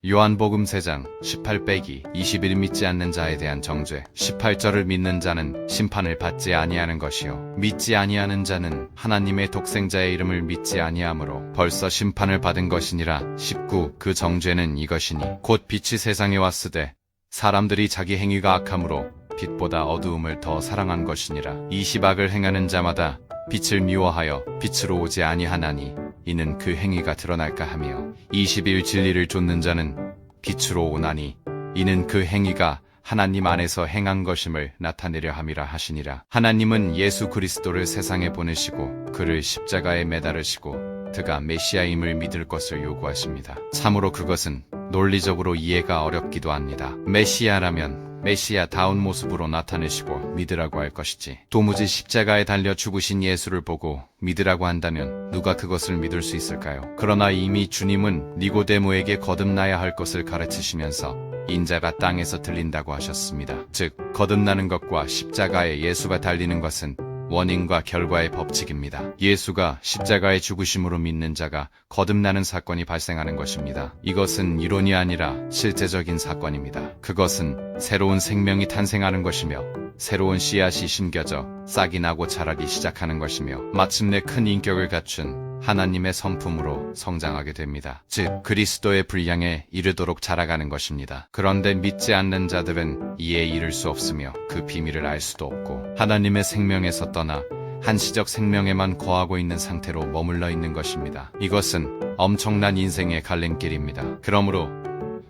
요한복음 3장 18-21 믿지 않는 자에 대한 정죄 18절을 믿는 자는 심판을 받지 아니하는 것이요 믿지 아니하는 자는 하나님의 독생자의 이름을 믿지 아니하므로 벌써 심판을 받은 것이니라. 19 그 정죄는 이것이니 곧 빛이 세상에 왔으되 사람들이 자기 행위가 악함으로 빛보다 어두움을 더 사랑한 것이니라. 20 악을 행하는 자마다 빛을 미워하여 빛으로 오지 아니하나니 이는 그 행위가 드러날까 하며 21 진리를 좇는 자는 빛으로 오나니 이는 그 행위가 하나님 안에서 행한 것임을 나타내려 함이라 하시니라. 하나님은 예수 그리스도를 세상에 보내시고 그를 십자가에 매달으시고 그가 메시아임을 믿을 것을 요구하십니다. 참으로 그것은 논리적으로 이해가 어렵기도 합니다. 메시아라면 메시아다운 모습으로 나타내시고 믿으라고 할 것이지 도무지 십자가에 달려 죽으신 예수를 보고 믿으라고 한다면 누가 그것을 믿을 수 있을까요? 그러나 이미 주님은 니고데모에게 거듭나야 할 것을 가르치시면서 인자가 땅에서 들린다고 하셨습니다. 즉 거듭나는 것과 십자가에 예수가 달리는 것은 원인과 결과의 법칙입니다. 예수가 십자가의 죽으심으로 믿는 자가 거듭나는 사건이 발생하는 것입니다. 이것은 이론이 아니라 실제적인 사건입니다. 그것은 새로운 생명이 탄생하는 것이며 새로운 씨앗이 심겨져 싹이 나고 자라기 시작하는 것이며 마침내 큰 인격을 갖춘 하나님의 성품으로 성장하게 됩니다. 즉 그리스도의 분량에 이르도록 자라가는 것입니다. 그런데 믿지 않는 자들은 이에 이를 수 없으며 그 비밀을 알 수도 없고 하나님의 생명에서 떠나 한시적 생명에만 거하고 있는 상태로 머물러 있는 것입니다. 이것은 엄청난 인생의 갈림길입니다. 그러므로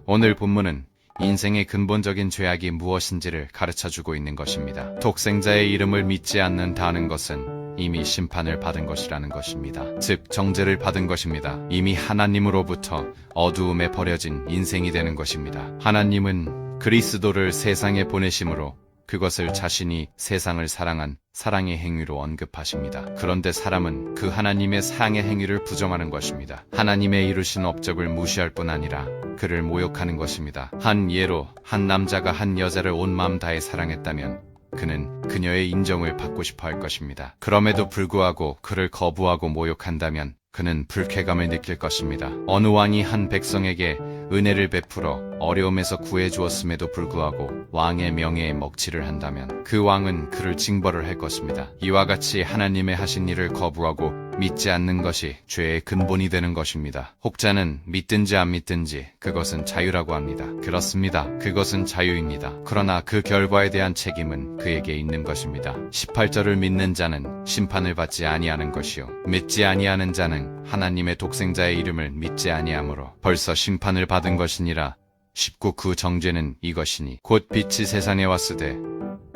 오늘 본문은 인생의 근본적인 죄악이 무엇인지를 가르쳐주고 있는 것입니다. 독생자의 이름을 믿지 않는다는 것은 이미 심판을 받은 것이라는 것입니다. 즉 정죄를 받은 것입니다. 이미 하나님으로부터 어두움에 버려진 인생이 되는 것입니다. 하나님은 그리스도를 세상에 보내심으로 그것을 자신이 세상을 사랑한 사랑의 행위로 언급하십니다. 그런데 사람은 그 하나님의 사랑의 행위를 부정하는 것입니다. 하나님의 이루신 업적을 무시할 뿐 아니라 그를 모욕하는 것입니다. 한 예로 한 남자가 한 여자를 온 마음 다해 사랑했다면 그는 그녀의 인정을 받고 싶어 할 것입니다. 그럼에도 불구하고 그를 거부하고 모욕한다면 그는 불쾌감을 느낄 것입니다. 어느 왕이 한 백성에게 은혜를 베풀어 어려움에서 구해주었음에도 불구하고 왕의 명예에 먹칠을 한다면 그 왕은 그를 징벌을 할 것입니다. 이와 같이 하나님의 하신 일을 거부하고 믿지 않는 것이 죄의 근본이 되는 것입니다. 혹자는 믿든지 안 믿든지 그것은 자유라고 합니다. 그렇습니다. 그것은 자유입니다. 그러나 그 결과에 대한 책임은 그에게 있는 것입니다. 18절을 믿는 자는 심판을 받지 아니하는 것이요 믿지 아니하는 자는 하나님의 독생자의 이름을 믿지 아니하므로 벌써 심판을 받은 것이니라. 19 그 정죄는 이것이니 곧 빛이 세상에 왔으되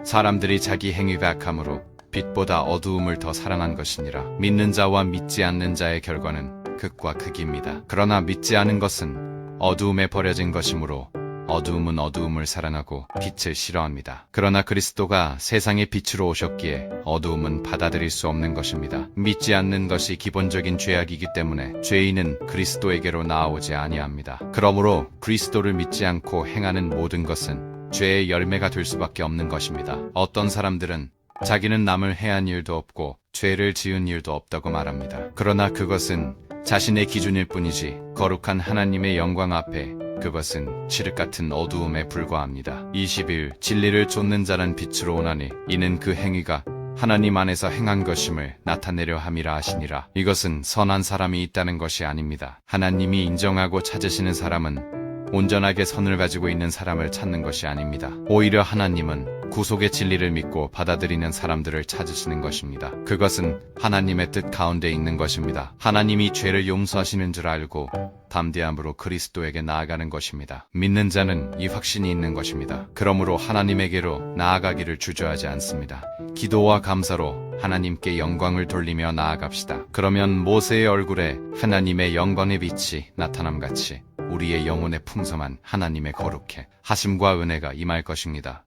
사람들이 자기 행위가 악함으로 빛보다 어두움을 더 사랑한 것이니라. 믿는 자와 믿지 않는 자의 결과는 극과 극입니다. 그러나 믿지 않은 것은 어두움에 버려진 것이므로 어두움은 어두움을 사랑하고 빛을 싫어합니다. 그러나 그리스도가 세상의 빛으로 오셨기에 어두움은 받아들일 수 없는 것입니다. 믿지 않는 것이 기본적인 죄악이기 때문에 죄인은 그리스도에게로 나아오지 아니합니다. 그러므로 그리스도를 믿지 않고 행하는 모든 것은 죄의 열매가 될 수밖에 없는 것입니다. 어떤 사람들은 자기는 남을 해한 일도 없고 죄를 지은 일도 없다고 말합니다. 그러나 그것은 자신의 기준일 뿐이지 거룩한 하나님의 영광 앞에 그것은 칠흑 같은 어두움에 불과합니다. 21 진리를 좇는 자는 빛으로 오나니 이는 그 행위가 하나님 안에서 행한 것임을 나타내려 함이라 하시니라. 이것은 선한 사람이 있다는 것이 아닙니다. 하나님이 인정하고 찾으시는 사람은 온전하게 선을 가지고 있는 사람을 찾는 것이 아닙니다. 오히려 하나님은 구속의 진리를 믿고 받아들이는 사람들을 찾으시는 것입니다. 그것은 하나님의 뜻 가운데 있는 것입니다. 하나님이 죄를 용서하시는 줄 알고 담대함으로 그리스도에게 나아가는 것입니다. 믿는 자는 이 확신이 있는 것입니다. 그러므로 하나님에게로 나아가기를 주저하지 않습니다. 기도와 감사로 하나님께 영광을 돌리며 나아갑시다. 그러면 모세의 얼굴에 하나님의 영광의 빛이 나타남같이 우리의 영혼에 풍성한 하나님의 거룩해 하심과 은혜가 임할 것입니다.